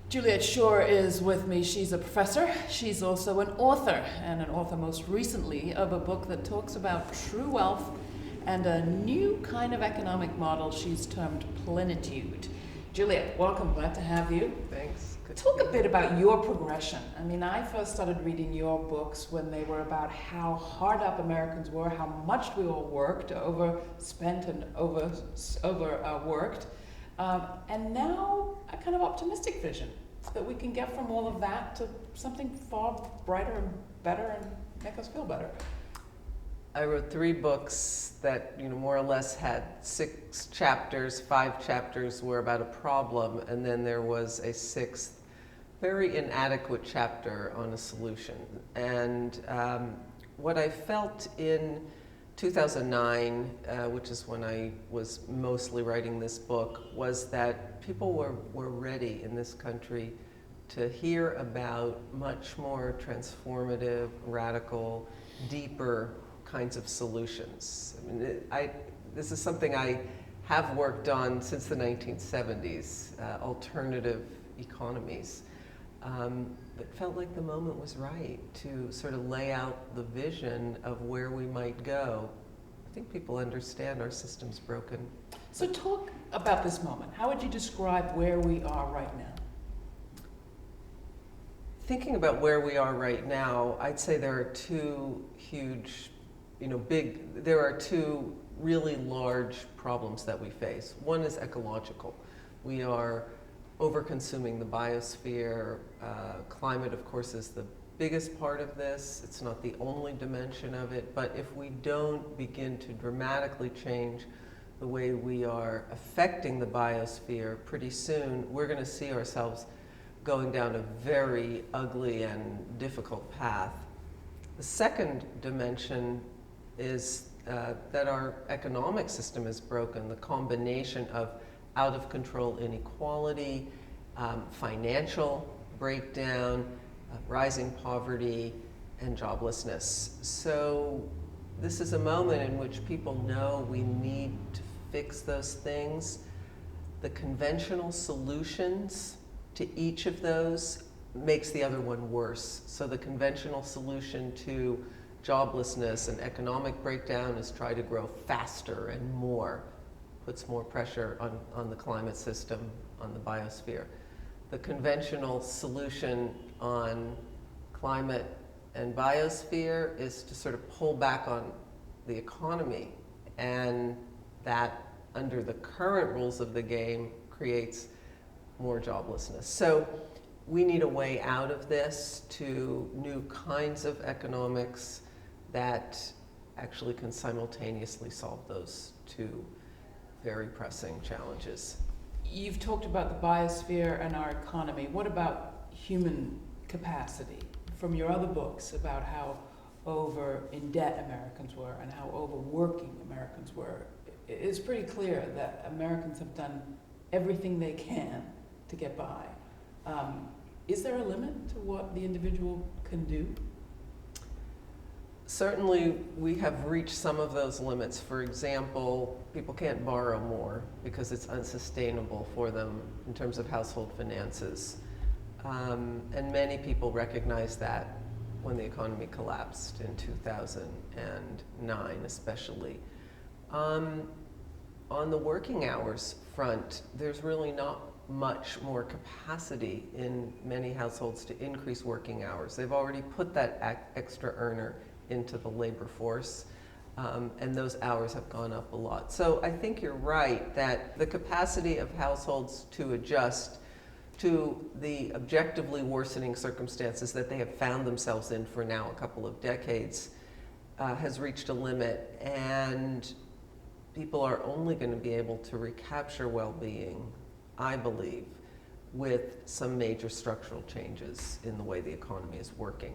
Juliet Schor is with me. She's a professor. She's also an author, and an author most recently of a book that talks about true wealth and a new kind of economic model she's termed Plenitude. Juliet, welcome. Glad to have you. Thanks. Talk a bit about your progression. I mean, I first started reading your books when they were about how hard up Americans were, how much we all worked, overspent and overworked. And now a kind of optimistic vision that we can get from all of that to something far brighter and better and make us feel better. I wrote 3 books that, more or less had 6 chapters. 5 chapters were about a problem, and then there was a 6th very inadequate chapter on a solution. And what I felt in 2009, which is when I was mostly writing this book, was that people were ready in this country to hear about much more transformative, radical, deeper kinds of solutions. I mean, this is something I have worked on since the 1970s, alternative economies. But felt like the moment was right to sort of lay out the vision of where we might go. I think people understand our system's broken. So talk about this moment. How would you describe where we are right now? Thinking about where we are right now, I'd say there are 2 huge, there are 2 really large problems that we face. One is ecological. We are over-consuming the biosphere. Climate, of course, is the biggest part of this. It's not the only dimension of it, but if we don't begin to dramatically change the way we are affecting the biosphere, pretty soon we're going to see ourselves going down a very ugly and difficult path. The second dimension is that our economic system is broken. The combination of out-of-control inequality, financial breakdown, rising poverty, and joblessness. So this is a moment in which people know we need to fix those things. The conventional solutions to each of those makes the other one worse. So the conventional solution to joblessness and economic breakdown is try to grow faster and more. Puts more pressure on the climate system, on the biosphere. The conventional solution on climate and biosphere is to sort of pull back on the economy, and that, under the current rules of the game, creates more joblessness. So we need a way out of this to new kinds of economics that actually can simultaneously solve those 2 very pressing challenges. You've talked about the biosphere and our economy. What about human capacity? From your other books about how over in debt Americans were and how overworking Americans were, it's pretty clear that Americans have done everything they can to get by. Is there a limit to what the individual can do? Certainly, we have reached some of those limits. For example, people can't borrow more because it's unsustainable for them in terms of household finances. And many people recognize that when the economy collapsed in 2009, especially. On the working hours front, there's really not much more capacity in many households to increase working hours. They've already put that extra earner into the labor force, and those hours have gone up a lot. So I think you're right that the capacity of households to adjust to the objectively worsening circumstances that they have found themselves in for now a couple of decades has reached a limit, and people are only going to be able to recapture well-being, I believe, with some major structural changes in the way the economy is working.